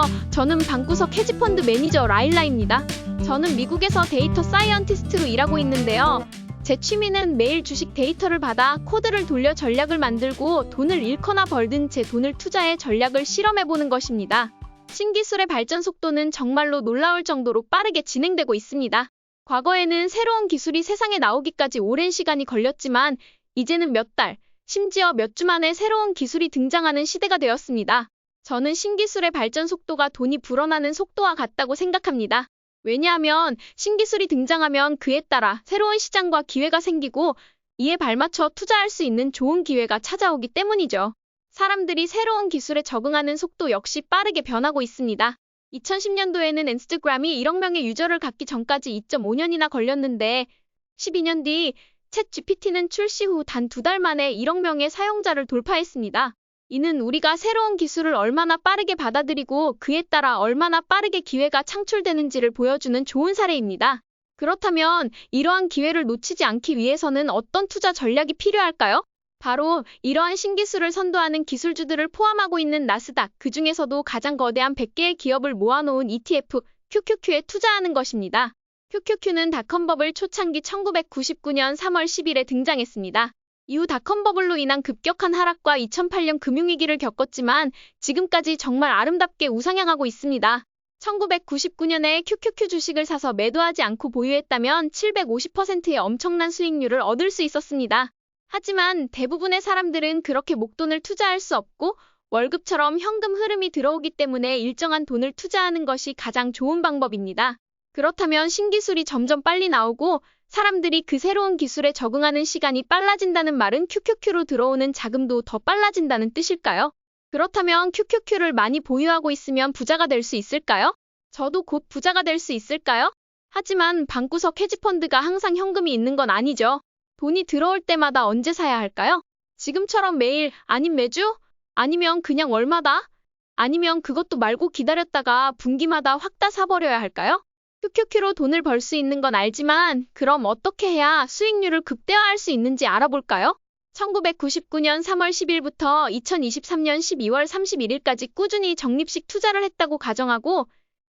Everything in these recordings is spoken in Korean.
안녕하세요. 저는 방구석 헤지펀드 매니저 라일라입니다. 저는 미국에서 데이터 사이언티스트로 일하고 있는데요. 제 취미는 매일 주식 데이터를 받아 코드를 돌려 전략을 만들고 돈을 잃거나 벌든 제 돈을 투자해 전략을 실험해보는 것입니다. 신기술의 발전 속도는 정말로 놀라울 정도로 빠르게 진행되고 있습니다. 과거에는 새로운 기술이 세상에 나오기까지 오랜 시간이 걸렸지만 이제는 몇 달, 심지어 몇 주 만에 새로운 기술이 등장하는 시대가 되었습니다. 저는 신기술의 발전 속도가 돈이 불어나는 속도와 같다고 생각합니다. 왜냐하면 신기술이 등장하면 그에 따라 새로운 시장과 기회가 생기고 이에 발맞춰 투자할 수 있는 좋은 기회가 찾아오기 때문이죠. 사람들이 새로운 기술에 적응하는 속도 역시 빠르게 변하고 있습니다. 2010년도에는 인스타그램이 1억 명의 유저를 갖기 전까지 2.5년이나 걸렸는데 12년 뒤 챗 GPT는 출시 후 단 2달 만에 1억 명의 사용자를 돌파했습니다. 이는 우리가 새로운 기술을 얼마나 빠르게 받아들이고 그에 따라 얼마나 빠르게 기회가 창출되는지를 보여주는 좋은 사례입니다. 그렇다면 이러한 기회를 놓치지 않기 위해서는 어떤 투자 전략이 필요할까요? 바로 이러한 신기술을 선도하는 기술주들을 포함하고 있는 나스닥, 그 중에서도 가장 거대한 100개의 기업을 모아놓은 ETF, QQQ에 투자하는 것입니다. QQQ는 닷컴버블 초창기 1999년 3월 10일에 등장했습니다. 이후 닷컴버블로 인한 급격한 하락과 2008년 금융위기를 겪었지만 지금까지 정말 아름답게 우상향하고 있습니다. 1999년에 QQQ 주식을 사서 매도하지 않고 보유했다면 750%의 엄청난 수익률을 얻을 수 있었습니다. 하지만 대부분의 사람들은 그렇게 목돈을 투자할 수 없고 월급처럼 현금 흐름이 들어오기 때문에 일정한 돈을 투자하는 것이 가장 좋은 방법입니다. 그렇다면 신기술이 점점 빨리 나오고 사람들이 그 새로운 기술에 적응하는 시간이 빨라진다는 말은 QQQ로 들어오는 자금도 더 빨라진다는 뜻일까요? 그렇다면 QQQ를 많이 보유하고 있으면 부자가 될 수 있을까요? 저도 곧 부자가 될 수 있을까요? 하지만 방구석 헤지펀드가 항상 현금이 있는 건 아니죠. 돈이 들어올 때마다 언제 사야 할까요? 지금처럼 매일, 아님 매주? 아니면 그냥 월마다? 아니면 그것도 말고 기다렸다가 분기마다 확 다 사버려야 할까요? QQQ로 돈을 벌 수 있는 건 알지만 그럼 어떻게 해야 수익률을 극대화할 수 있는지 알아볼까요? 1999년 3월 10일부터 2023년 12월 31일까지 꾸준히 적립식 투자를 했다고 가정하고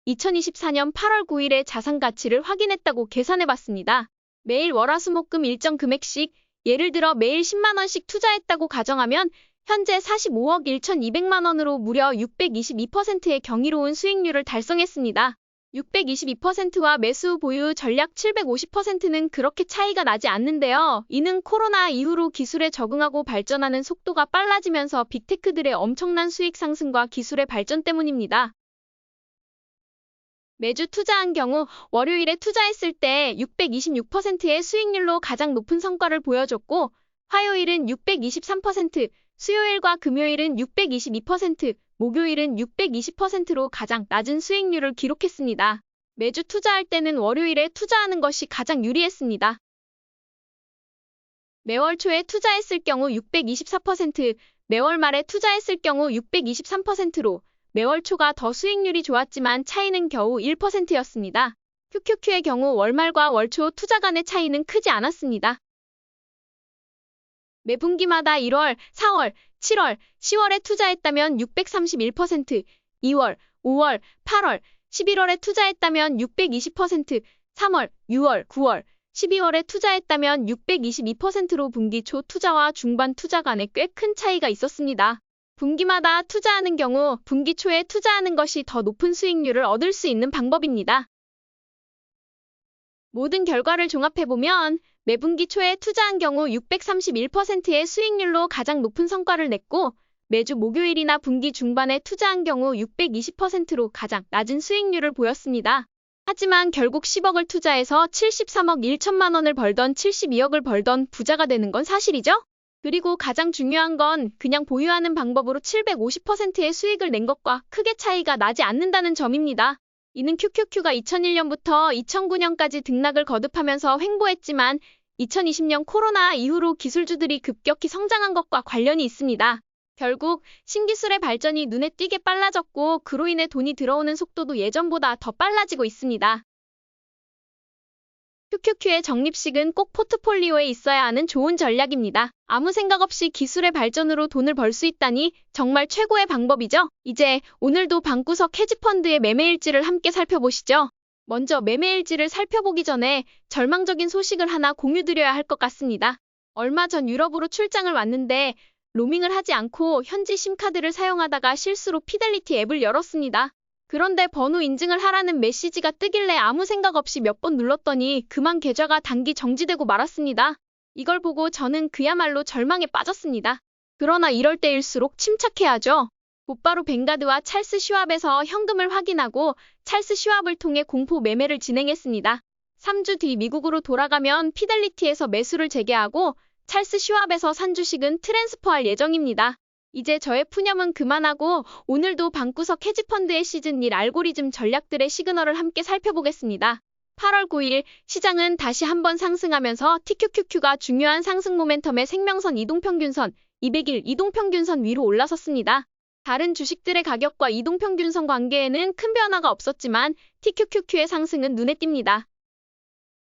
2024년 8월 9일에 자산 가치를 확인했다고 계산해봤습니다. 매일 월화수목금 일정 금액씩, 예를 들어 매일 10만 원씩 투자했다고 가정하면 현재 45억 1,200만 원으로 무려 622%의 경이로운 수익률을 달성했습니다. 622%와 매수 보유 전략 750%는 그렇게 차이가 나지 않는데요. 이는 코로나 이후로 기술에 적응하고 발전하는 속도가 빨라지면서 빅테크들의 엄청난 수익 상승과 기술의 발전 때문입니다. 매주 투자한 경우 월요일에 투자했을 때 626%의 수익률로 가장 높은 성과를 보여줬고 화요일은 623%, 수요일과 금요일은 622%, 목요일은 620%로 가장 낮은 수익률을 기록했습니다. 매주 투자할 때는 월요일에 투자하는 것이 가장 유리했습니다. 매월 초에 투자했을 경우 624%, 매월 말에 투자했을 경우 623%로 매월 초가 더 수익률이 좋았지만 차이는 겨우 1%였습니다. QQQ의 경우 월말과 월초 투자 간의 차이는 크지 않았습니다. 매 분기마다 1월, 4월, 7월, 10월에 투자했다면 631%, 2월, 5월, 8월, 11월에 투자했다면 620%, 3월, 6월, 9월, 12월에 투자했다면 622%로 분기 초 투자와 중반 투자 간에 꽤 큰 차이가 있었습니다. 분기마다 투자하는 경우 분기 초에 투자하는 것이 더 높은 수익률을 얻을 수 있는 방법입니다. 모든 결과를 종합해보면 매분기 초에 투자한 경우 631%의 수익률로 가장 높은 성과를 냈고 매주 목요일이나 분기 중반에 투자한 경우 620%로 가장 낮은 수익률을 보였습니다. 하지만 결국 10억을 투자해서 73억 1천만 원을 벌던 72억을 벌던 부자가 되는 건 사실이죠? 그리고 가장 중요한 건 그냥 보유하는 방법으로 750%의 수익을 낸 것과 크게 차이가 나지 않는다는 점입니다. 이는 QQQ가 2001년부터 2009년까지 등락을 거듭하면서 횡보했지만 2020년 코로나 이후로 기술주들이 급격히 성장한 것과 관련이 있습니다. 결국 신기술의 발전이 눈에 띄게 빨라졌고 그로 인해 돈이 들어오는 속도도 예전보다 더 빨라지고 있습니다. QQQ의 적립식은 꼭 포트폴리오에 있어야 하는 좋은 전략입니다. 아무 생각 없이 기술의 발전으로 돈을 벌 수 있다니 정말 최고의 방법이죠. 이제 오늘도 방구석 헤지펀드의 매매일지를 함께 살펴보시죠. 먼저 매매일지를 살펴보기 전에 절망적인 소식을 하나 공유드려야 할 것 같습니다. 얼마 전 유럽으로 출장을 왔는데 로밍을 하지 않고 현지 심카드를 사용하다가 실수로 피델리티 앱을 열었습니다. 그런데 번호 인증을 하라는 메시지가 뜨길래 아무 생각 없이 몇 번 눌렀더니 그만 계좌가 단기 정지되고 말았습니다. 이걸 보고 저는 그야말로 절망에 빠졌습니다. 그러나 이럴 때일수록 침착해야죠. 곧바로 뱅가드와 찰스 슈왑에서 현금을 확인하고 찰스 슈왑을 통해 공포 매매를 진행했습니다. 3주 뒤 미국으로 돌아가면 피델리티에서 매수를 재개하고 찰스 슈왑에서 산 주식은 트랜스퍼할 예정입니다. 이제 저의 푸념은 그만하고 오늘도 방구석 헤지펀드의 시즌 1 알고리즘 전략들의 시그널을 함께 살펴보겠습니다. 8월 9일 시장은 다시 한번 상승하면서 TQQQ가 중요한 상승 모멘텀의 생명선 이동평균선 200일 이동평균선 위로 올라섰습니다. 다른 주식들의 가격과 이동평균선 관계에는 큰 변화가 없었지만 TQQQ의 상승은 눈에 띕니다.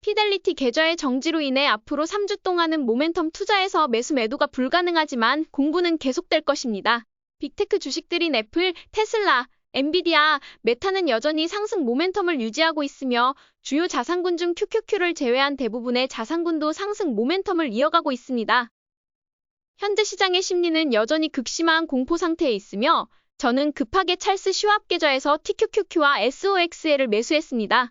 피델리티 계좌의 정지로 인해 앞으로 3주 동안은 모멘텀 투자에서 매수 매도가 불가능하지만 공부는 계속될 것입니다. 빅테크 주식들인 애플, 테슬라, 엔비디아, 메타는 여전히 상승 모멘텀을 유지하고 있으며 주요 자산군 중 QQQ를 제외한 대부분의 자산군도 상승 모멘텀을 이어가고 있습니다. 현재 시장의 심리는 여전히 극심한 공포 상태에 있으며 저는 급하게 찰스 슈왑 계좌에서 TQQQ와 SOXL을 매수했습니다.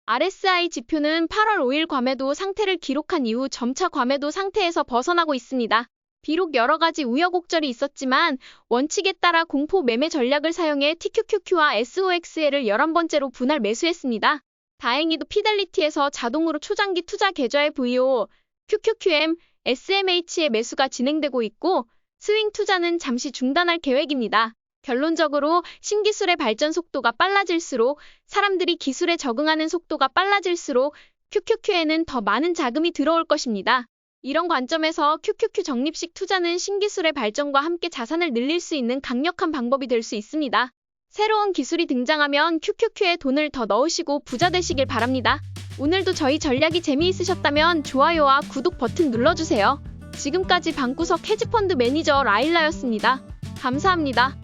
RSI 지표는 8월 5일 과매도 상태를 기록한 이후 점차 과매도 상태에서 벗어나고 있습니다. 비록 여러 가지 우여곡절이 있었지만 원칙에 따라 공포 매매 전략을 사용해 TQQQ와 SOXL을 11번째로 분할 매수했습니다. 다행히도 피델리티에서 자동으로 초장기 투자 계좌의 VO, QQQM, SMH의 매수가 진행되고 있고 스윙 투자는 잠시 중단할 계획입니다. 결론적으로 신기술의 발전 속도가 빨라질수록 사람들이 기술에 적응하는 속도가 빨라질수록 QQQ에는 더 많은 자금이 들어올 것입니다. 이런 관점에서 QQQ 적립식 투자는 신기술의 발전과 함께 자산을 늘릴 수 있는 강력한 방법이 될 수 있습니다. 새로운 기술이 등장하면 QQQ에 돈을 더 넣으시고 부자 되시길 바랍니다. 오늘도 저희 전략이 재미있으셨다면 좋아요와 구독 버튼 눌러주세요. 지금까지 방구석 헤지펀드 매니저 라일라였습니다. 감사합니다.